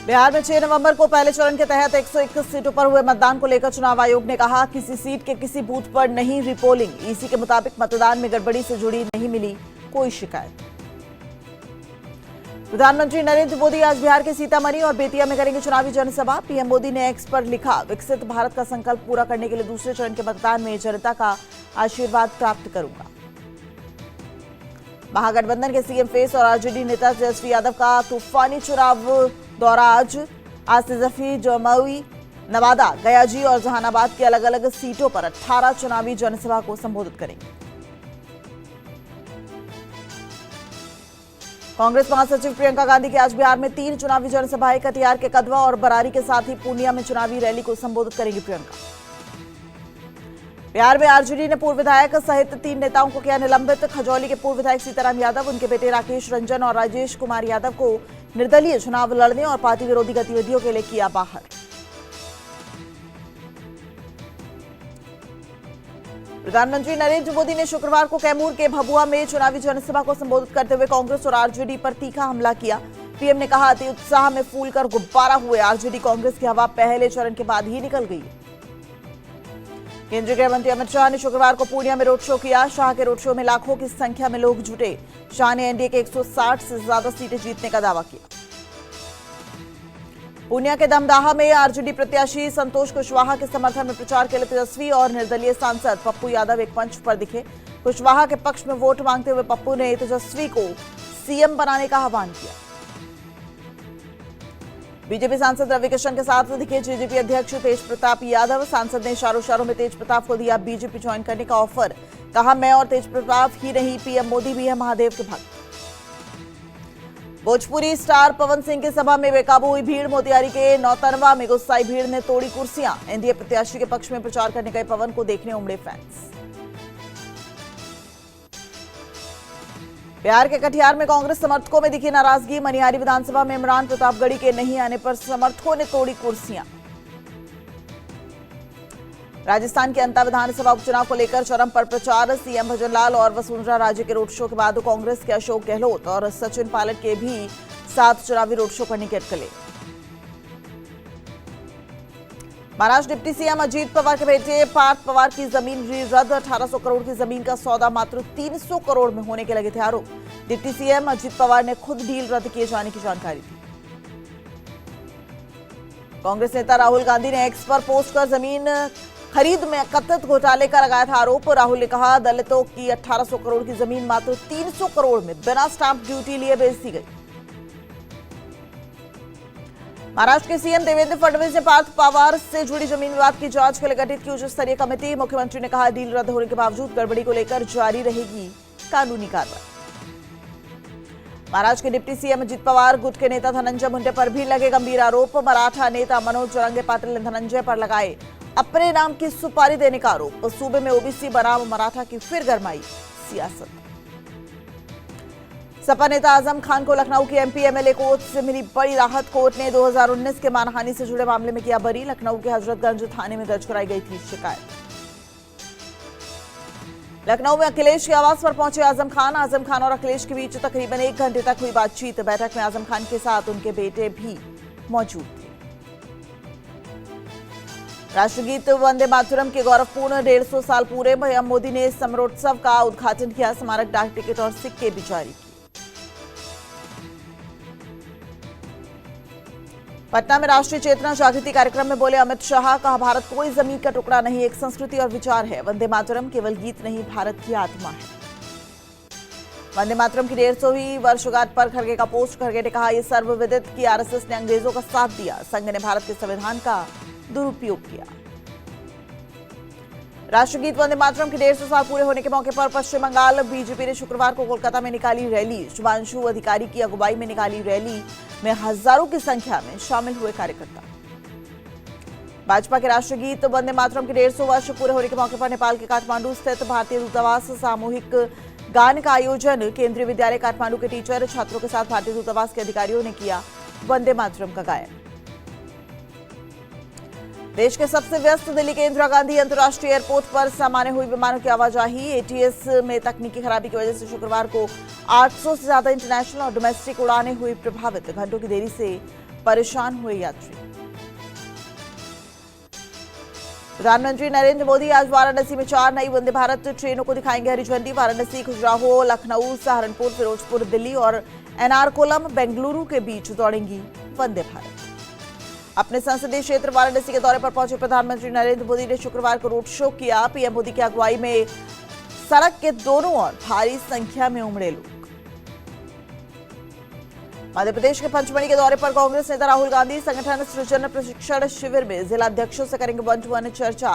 बिहार में 6 नवंबर को पहले चरण के तहत 121 सीटों पर हुए मतदान को लेकर चुनाव आयोग ने कहा, किसी सीट के किसी बूथ पर नहीं रीपोलिंग। ईसी के मुताबिक मतदान में गड़बड़ी से जुड़ी नहीं मिली कोई शिकायत। प्रधानमंत्री नरेंद्र मोदी आज बिहार के सीतामढ़ी और बेतिया में करेंगे चुनावी जनसभा। पीएम मोदी ने एक्स पर लिखा, विकसित भारत का संकल्प पूरा करने के लिए दूसरे चरण के मतदान में जनता का आशीर्वाद प्राप्त करूंगा। महागठबंधन के सीएम फेस और आरजेडी नेता तेजस्वी यादव का तूफानी चुनाव दौरा आज सिद्दीकी, जमुई, नवादा, गयाजी और जहानाबाद की अलग अलग सीटों पर 18 चुनावी जनसभा को संबोधित करेंगे। कांग्रेस महासचिव प्रियंका गांधी की आज बिहार में 3 चुनावी जनसभाएं, कटिहार के कदवा और बरारी के साथ ही पूर्णिया में चुनावी रैली को संबोधित करेंगी प्रियंका। बिहार में आरजेडी ने पूर्व विधायक सहित 3 नेताओं को किया निलंबित। खजौली के पूर्व विधायक सीताराम यादव, उनके बेटे राकेश रंजन और राजेश कुमार यादव को निर्दलीय चुनाव लड़ने और पार्टी विरोधी गतिविधियों के लिए किया बाहर। प्रधानमंत्री नरेंद्र मोदी ने शुक्रवार को कैमूर के भभुआ में चुनावी जनसभा को संबोधित करते हुए कांग्रेस और आरजेडी पर तीखा हमला किया। पीएम ने कहा, अति उत्साह में फूलकर गुब्बारा हुए आरजेडी कांग्रेस की हवा पहले चरण के बाद ही निकल गई। केंद्रीय गृह मंत्री अमित शाह ने शुक्रवार को पूर्णिया में रोड शो किया। शाह के रोड शो में लाखों की संख्या में लोग जुटे। शाह ने एनडीए के 160 से ज्यादा सीटें जीतने का दावा किया। पूर्णिया के दमदाहा में आरजेडी प्रत्याशी संतोष कुशवाहा के समर्थन में प्रचार के लिए तेजस्वी और निर्दलीय सांसद पप्पू यादव एक मंच पर दिखे। कुशवाहा के पक्ष में वोट मांगते हुए पप्पू ने तेजस्वी को सीएम बनाने का आह्वान किया। बीजेपी सांसद रविकिशन के साथ दिखे जेजेपी अध्यक्ष तेज प्रताप यादव। सांसद ने इशारों में तेज प्रताप को दिया बीजेपी ज्वाइन करने का ऑफर। कहा, मैं और तेज प्रताप ही नहीं, पीएम मोदी भी है महादेव के भक्त। भोजपुरी स्टार पवन सिंह की सभा में बेकाबू हुई भीड़। मोतिहारी के नौतनवा में गुस्साई भीड़ ने तोड़ी कुर्सियां। एनडीए प्रत्याशी के पक्ष में प्रचार करने गए पवन को देखने उमड़े फैंस। बिहार के कटिहार में कांग्रेस समर्थकों में दिखी नाराजगी। मनिहारी विधानसभा में इमरान प्रतापगढ़ी के नहीं आने पर समर्थकों ने तोड़ी कुर्सियां। राजस्थान के अंता विधानसभा उपचुनाव को लेकर चरम पर प्रचार। सीएम भजनलाल और वसुंधरा राजे के रोड शो के बाद कांग्रेस के अशोक गहलोत और सचिन पायलट के भी साथ चुनावी रोड शो करने की अटकलें। महाराष्ट्र डिप्टी सीएम अजीत पवार के बेटे पार्थ पवार की जमीन रद्द। 1800 करोड़ की जमीन का सौदा मात्र 300 करोड़ में होने के लगे थे आरोप। डिप्टी सीएम अजीत पवार ने खुद डील रद्द किए जाने की जानकारी दी। कांग्रेस नेता राहुल गांधी ने एक्स पर पोस्ट कर जमीन खरीद में कथित घोटाले का लगाया था आरोप। राहुल ने कहा, दलितों की 1800 करोड़ की जमीन मात्र 300 करोड़ में बिना स्टाम्प ड्यूटी लिए बेच दी गई। महाराष्ट्र के सीएम देवेंद्र फडणवीस ने पार्थ पवार से जुड़ी जमीन विवाद की जांच के लिए गठित की उच्च स्तरीय कमेटी। मुख्यमंत्री ने कहा, डील रद्द होने के बावजूद गड़बड़ी को लेकर जारी रहेगी कानूनी कार्रवाई। महाराष्ट्र के डिप्टी सीएम अजित पवार गुट के नेता धनंजय मुंडे पर भी लगे गंभीर आरोप। मराठा नेता मनोज जरंगे पाटिल ने धनंजय पर लगाए अपने नाम की सुपारी देने का आरोप। सूबे में ओबीसी बनाम मराठा की फिर गरमाई सियासत। सपा नेता आजम खान को लखनऊ की एमपी एमएलए कोर्ट से मिली बड़ी राहत। कोर्ट ने 2019 के मानहानि से जुड़े मामले में किया बरी। लखनऊ के हजरतगंज थाने में दर्ज कराई गई थी शिकायत। लखनऊ में अखिलेश के आवास पर पहुंचे आजम खान और अखिलेश के बीच तकरीबन 1 घंटे तक हुई बातचीत। बैठक में आजम खान के साथ उनके बेटे भी मौजूद थे। राष्ट्रगीत वंदे मातरम के गौरवपूर्ण 150 साल पूरे। पीएम मोदी ने समरोत्सव का उद्घाटन किया। स्मारक डाक टिकट और सिक्के भी जारी किए। पटना में राष्ट्रीय चेतना जागृति कार्यक्रम में बोले अमित शाह। कहा, भारत कोई जमीन का टुकड़ा नहीं, एक संस्कृति और विचार है। वंदे मातरम केवल गीत नहीं, भारत की आत्मा है। वंदे मातरम की 150वीं वर्षगांठ पर खड़गे का पोस्ट। खड़गे ने कहा, यह सर्वविदित कि आरएसएस ने अंग्रेजों का साथ दिया, संघ ने भारत के संविधान का दुरुपयोग किया। राष्ट्रगीत वंदे मातरम के 150 साल पूरे होने के मौके पर पश्चिम बंगाल बीजेपी ने शुक्रवार को कोलकाता में निकाली रैली। शुभांशु अधिकारी की अगुवाई में निकाली रैली में हजारों की संख्या में शामिल हुए कार्यकर्ता। भाजपा के राष्ट्रगीत वंदे मातरम के 150 वर्ष पूरे होने के मौके पर नेपाल के काठमांडू स्थित भारतीय दूतावास सामूहिक गान का आयोजन। केंद्रीय विद्यालय काठमांडू के टीचर छात्रों के साथ भारतीय दूतावास के अधिकारियों ने किया वंदे मातरम का गायन। देश के सबसे व्यस्त दिल्ली के इंदिरा गांधी अंतर्राष्ट्रीय एयरपोर्ट पर सामान्य हुई विमानों की आवाजाही। एटीएस में तकनीकी खराबी की वजह से शुक्रवार को 800 से ज्यादा इंटरनेशनल और डोमेस्टिक उड़ानें हुई प्रभावित। घंटों की देरी से परेशान हुए यात्री। प्रधानमंत्री नरेंद्र मोदी आज वाराणसी में 4 नई वंदे भारत ट्रेनों को दिखाएंगे हरी झंडी। वाराणसी, खजुराहो, लखनऊ, सहारनपुर, फिरोजपुर, दिल्ली और एर्नाकुलम, बेंगलुरु के बीच दौड़ेंगी वंदे भारत। अपने संसदीय क्षेत्र वाराणसी के दौरे पर पहुंचे प्रधानमंत्री नरेंद्र मोदी ने शुक्रवार को रोड शो किया। पीएम मोदी की अगुवाई में सड़क के दोनों ओर भारी संख्या में उमड़े लोग। मध्य प्रदेश के पंचमढ़ी के दौरे पर कांग्रेस नेता राहुल गांधी संगठन सृजन प्रशिक्षण शिविर में जिला अध्यक्षों से करेंगे 1-to-1 चर्चा।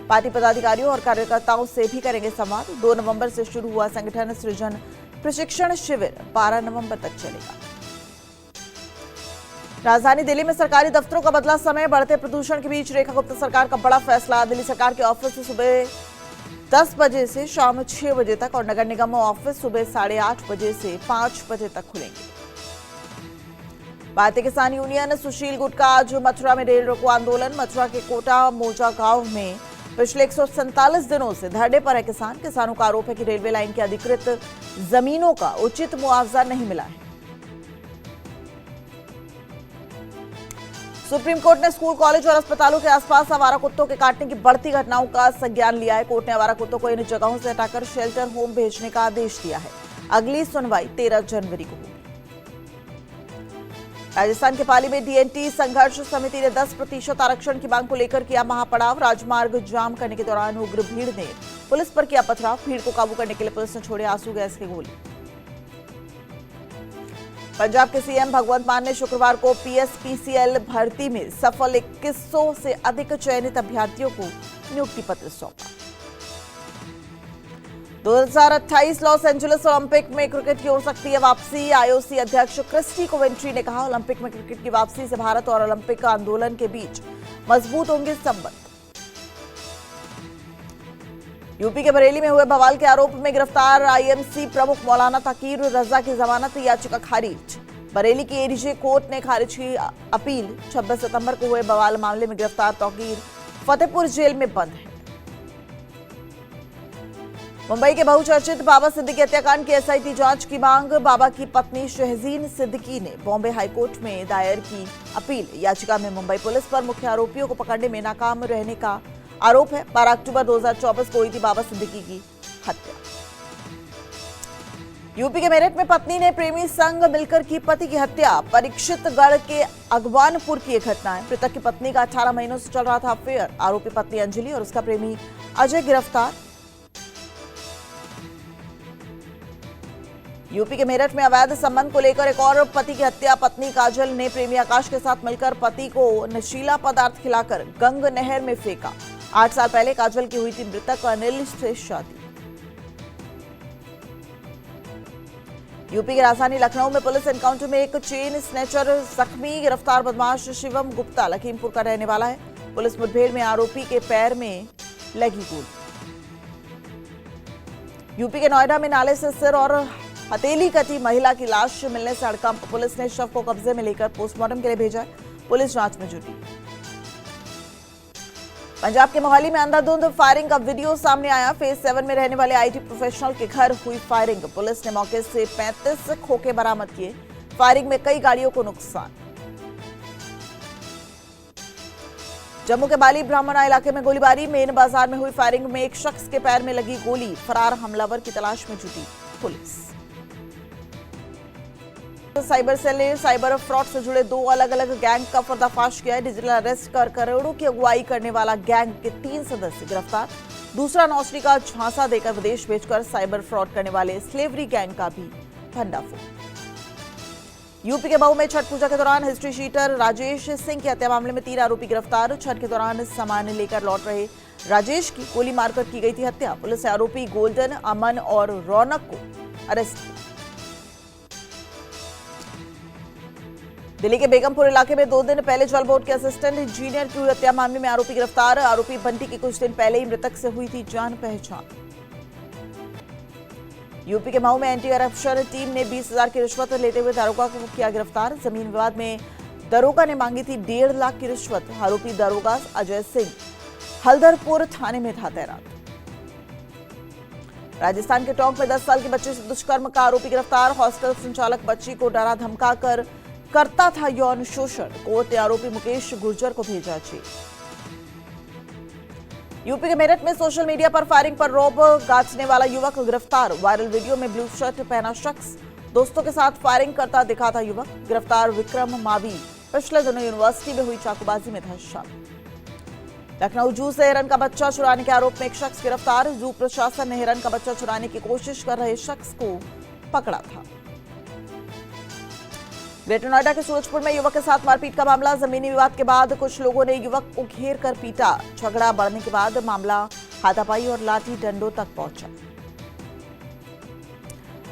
पार्टी पदाधिकारियों और कार्यकर्ताओं से भी करेंगे संवाद। 2 नवंबर से शुरू हुआ संगठन सृजन प्रशिक्षण शिविर 12 नवंबर तक चलेगा। राजधानी दिल्ली में सरकारी दफ्तरों का बदला समय। बढ़ते प्रदूषण के बीच रेखा गुप्ता सरकार का बड़ा फैसला। दिल्ली सरकार के ऑफिस सुबह 10 बजे से शाम 6 बजे तक और नगर निगम ऑफिस सुबह 8:30 बजे से 5 बजे तक खुलेंगे। भारतीय किसान यूनियन सुशील गुट का आज मथुरा में रेल रोको आंदोलन। मथुरा के कोटा मोजा गांव में पिछले 147 दिनों से धरने पर है किसान। किसानों का आरोप है कि रेलवे लाइन की अधिकृत जमीनों का उचित मुआवजा नहीं मिला है। सुप्रीम कोर्ट ने स्कूल, कॉलेज और अस्पतालों के आसपास आवारा कुत्तों के काटने की बढ़ती घटनाओं का संज्ञान लिया है। कोर्ट ने आवारा कुत्तों को इन जगहों से हटाकर शेल्टर होम भेजने का आदेश दिया है। अगली सुनवाई 13 जनवरी को होगी। राजस्थान के पाली में डीएनटी संघर्ष समिति ने 10% आरक्षण की मांग को लेकर किया महापड़ाव। राजमार्ग जाम करने के दौरान उग्र भीड़ ने पुलिस पर किया पथराव। भीड़ को काबू करने के लिए पुलिस ने छोड़े आंसू गैस के गोले। पंजाब के सीएम भगवंत मान ने शुक्रवार को पीएसपीसीएल भर्ती में सफल 2100 से अधिक चयनित अभ्यर्थियों को नियुक्ति पत्र सौंपा। 2028 लॉस एंजेलिस ओलंपिक में क्रिकेट की हो सकती है वापसी। आईओसी अध्यक्ष क्रिस्टी कोवेंट्री ने कहा, ओलंपिक में क्रिकेट की वापसी से भारत और ओलंपिक आंदोलन के बीच मजबूत होंगे संबंध। यूपी के बरेली में हुए बवाल के आरोप में गिरफ्तार आईएमसी प्रमुख मौलाना तकीर रजा की जमानत याचिका खारिज। बरेली की एडीजे कोर्ट ने खारिज की अपील। 26 सितंबर को हुए बवाल मामले में गिरफ्तार तकीर फतेहपुर जेल में बंद है। मुंबई के बहुचर्चित बाबा सिद्दीकी हत्याकांड की एसआईटी जांच की मांग। बाबा की पत्नी शहजीन सिद्दीकी ने बॉम्बे हाईकोर्ट में दायर की अपील याचिका में मुंबई पुलिस पर मुख्य आरोपियों को पकड़ने में नाकाम रहने का आरोप है। 12 अक्टूबर 2024 को हुई थी बाबा सिद्दीकी की हत्या। यूपी के मेरठ में पत्नी ने प्रेमी संग मिलकर की पति की हत्या। परीक्षितगढ़ के अगवानपुर की एक घटना है। मृतक की पत्नी का 18 महीनों से चल रहा था अफेयर। आरोपी पत्नी अंजलि और उसका प्रेमी अजय गिरफ्तार। यूपी के मेरठ में अवैध संबंध को लेकर एक और पति की हत्या। पत्नी काजल ने प्रेमी आकाश के साथ मिलकर पति को नशीला पदार्थ खिलाकर गंग नहर में फेंका। 8 साल पहले काजल की हुई थी मृतक अनिल से शादी। यूपी की राजधानी लखनऊ में पुलिस एनकाउंटर में एक चेन स्नैचर जख्मी। गिरफ्तार बदमाश शिवम गुप्ता लखीमपुर का रहने वाला है। पुलिस मुठभेड़ में आरोपी के पैर में लगी गोली। यूपी के नोएडा में नाले से सिर और हथेली कटी महिला की लाश मिलने से हड़कंप। पुलिस ने शव को कब्जे में लेकर पोस्टमार्टम के लिए भेजा है। पुलिस जांच में जुटी। पंजाब के मोहाली में अंधाधुंध फायरिंग का वीडियो सामने आया। फेज 7 में रहने वाले आईटी प्रोफेशनल के घर हुई फायरिंग। पुलिस ने मौके से 35 खोखे बरामद किए। फायरिंग में कई गाड़ियों को नुकसान। जम्मू के बाली ब्राह्मणा इलाके में गोलीबारी। मेन बाजार में हुई फायरिंग में एक शख्स के पैर में लगी गोली। फरार हमलावर की तलाश में जुटी पुलिस। साइबर सेल ने साइबर फ्रॉड से जुड़े 2 अलग-अलग गैंग का पर्दाफाश किया है। डिजिटल अरेस्ट कर करोड़ों की अगुवाई करने वाला गैंग के 3 सदस्य गिरफ्तार। दूसरा नौकरी का झांसा देकर विदेश भेजकर साइबर फ्रॉड करने वाले स्लेवरी गैंग का भी भंडाफोड़। यूपी के मऊ में छठ पूजा के दौरान हिस्ट्री शीटर राजेश सिंह की हत्या मामले में 3 आरोपी गिरफ्तार। छठ के दौरान सामान लेकर लौट रहे राजेश की गोली मारकर की गई थी हत्या। पुलिस ने आरोपी गोल्डन, अमन और रौनक को अरेस्ट किया। दिल्ली के बेगमपुर इलाके में 2 दिन पहले जल बोर्ड के असिस्टेंट इंजीनियर की हुई हत्या मामले में आरोपी गिरफ्तार। आरोपी बंटी की कुछ दिन पहले ही मृतक से हुई थी जान पहचान। यूपी के मऊ में एंटी करप्शन टीम ने 20,000 की रिश्वत लेते हुए दारोगा को किया गिरफ्तार। जमीन विवाद में दारोगा ने मांगी थी 1.5 लाख की रिश्वत। आरोपी दारोगा अजय सिंह हल्दरपुर थाने में था तैनात। राजस्थान के टोंक में 10 साल की बच्ची से दुष्कर्म का आरोपी गिरफ्तार। हॉस्टल संचालक बच्ची को डरा धमकाकर करता था यौन शोषण। कोर्ट ने आरोपी मुकेश गुर्जर को भेजा जेल। यूपी के मेरठ में सोशल मीडिया पर फायरिंग पर रौब गांचने वाला युवक गिरफ्तार। वायरल वीडियो में ब्लू शर्ट पहना शख्स दोस्तों के साथ फायरिंग करता दिखा था युवक। गिरफ्तार विक्रम मावी पिछले दिनों यूनिवर्सिटी में हुई चाकूबाजी में था शामिल। लखनऊ जू से हिरन का बच्चा चुराने के आरोप में एक शख्स गिरफ्तार। जू प्रशासन ने हिरन का बच्चा चुराने की कोशिश कर रहे शख्स को पकड़ा था। ग्रेटर नोएडा के सूरजपुर में युवक के साथ मारपीट का मामला। जमीनी विवाद के बाद कुछ लोगों ने युवक को घेर कर पीटा। झगड़ा बढ़ने के बाद मामला हाथापाई और लाठी डंडों तक पहुंचा।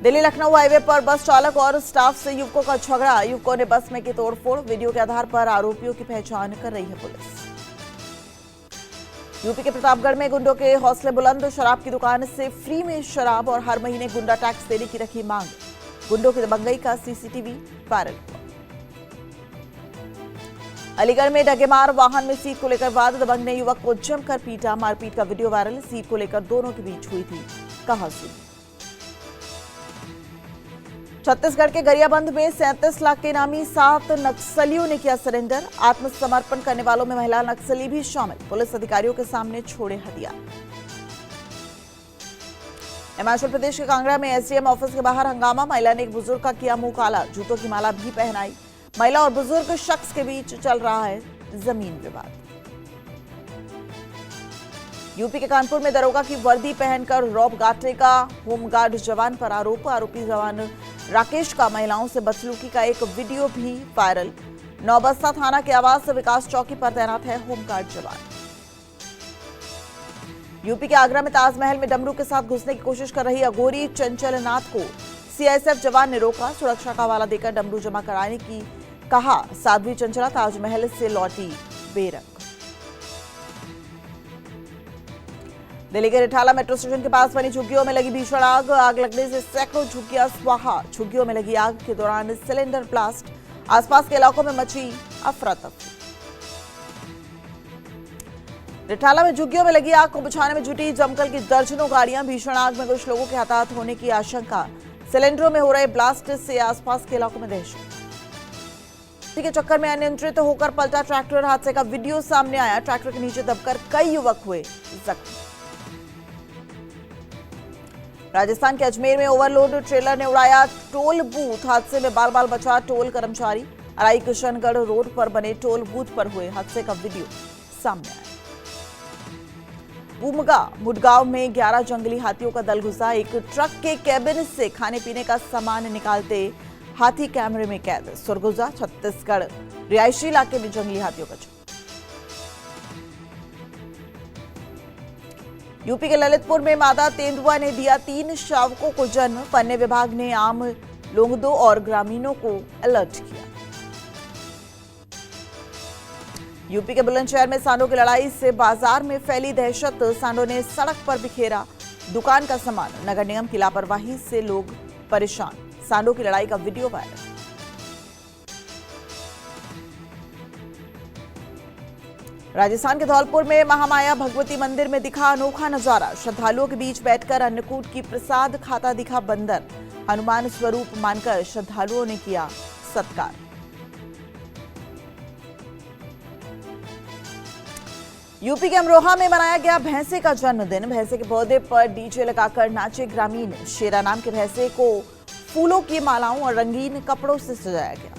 दिल्ली लखनऊ हाईवे पर बस चालक और स्टाफ से युवकों का झगड़ा। युवकों ने बस में की तोड़फोड़। वीडियो के आधार पर आरोपियों की पहचान कर रही है पुलिस। यूपी के प्रतापगढ़ में गुंडों के हौसले बुलंद। शराब की दुकान से फ्री में शराब और हर महीने गुंडा टैक्स देने की रखी मांग। गुंडों की दबंगई का सीसीटीवी वायरल हुआ। अलीगढ़ में डगेमार वाहन में सीट को लेकर वाद। दबंग ने युवक को जमकर पीटा। मारपीट का वीडियो वायरल। सीट को लेकर दोनों के बीच हुई थी कहासुनी। छत्तीसगढ़ के गरियाबंद में 37 लाख के इनामी 7 नक्सलियों ने किया सरेंडर। आत्मसमर्पण करने वालों में महिला नक्सली भी शामिल। पुलिस अधिकारियों के सामने छोड़े हथियार। हिमाचल प्रदेश के कांगड़ा में एसडीएम ऑफिस के बाहर हंगामा। महिला ने एक बुजुर्ग का किया मुंह काला। जूतों की माला भी पहनाई। महिला और बुजुर्ग शख्स के बीच चल रहा है जमीन विवाद। यूपी के कानपुर में दरोगा की वर्दी पहनकर रौब गांठने का होमगार्ड जवान पर आरोप। आरोपी जवान राकेश का महिलाओं से बदसलूकी का एक वीडियो भी वायरल। नौबस्ता थाना के आवास विकास चौकी पर तैनात है होमगार्ड जवान। यूपी के आगरा में ताजमहल में डमरू के साथ घुसने की कोशिश कर रही अघोरी चंचल नाथ को सीआईएसएफ जवान ने रोका। सुरक्षा का हवाला देकर डमरू जमा कराने की कहा। साध्वी चंचला ताजमहल से लौटी बेरंग। दिल्ली के रिठाला मेट्रो स्टेशन के पास बनी झुग्गियों में लगी भीषण आग। आग लगने से सैकड़ों झुग्गियां स्वाहा। झुग्गियों में लगी आग के दौरान सिलेंडर ब्लास्ट। आसपास के इलाकों में मची अफरा तफरी। रिठाला में झुग्गियों में लगी आग को बुझाने में जुटी दमकल की दर्जनों गाड़ियां। भीषण आग में कुछ लोगों के हताहत होने की आशंका। सिलेंडरों में हो रहे ब्लास्ट से आसपास के इलाकों में दहशत। इसी के चक्कर में अनियंत्रित होकर पलटा ट्रैक्टर। हादसे का वीडियो सामने आया। ट्रैक्टर के नीचे दबकर कई युवक हुए जख्मी। राजस्थान के अजमेर में ओवरलोड ट्रेलर ने उड़ाया टोल बूथ। हादसे में बाल बाल बचा टोल कर्मचारी। अराई किशनगढ़ रोड पर बने टोल बूथ पर हुए हादसे का वीडियो सामने आया। बुमगा मुडगांव में 11 जंगली हाथियों का दल घुसा। एक ट्रक के कैबिन से खाने पीने का सामान निकालते हाथी कैमरे में कैद। सुरगुजा छत्तीसगढ़ रिहायशी इलाके में जंगली हाथियों का झुंड। यूपी के ललितपुर में मादा तेंदुआ ने दिया 3 शावकों को जन्म। वन्य विभाग ने आम लोगदों और ग्रामीणों को अलर्ट किया। यूपी के बुलंदशहर में सांडों की लड़ाई से बाजार में फैली दहशत। सांडों ने सड़क पर बिखेरा दुकान का सामान। नगर निगम की लापरवाही से लोग परेशान। सांडों की लड़ाई का वीडियो वायरल। राजस्थान के धौलपुर में महामाया भगवती मंदिर में दिखा अनोखा नजारा। श्रद्धालुओं के बीच बैठकर अन्नकूट की प्रसाद खाता दिखा बंदर। हनुमान स्वरूप मानकर श्रद्धालुओं ने किया सत्कार। यूपी के अमरोहा में मनाया गया भैंसे का जन्मदिन। भैंसे के पौधे पर डीजे लगाकर नाचे ग्रामीण। शेरा नाम के भैंसे को फूलों की मालाओं और रंगीन कपड़ों से सजाया गया।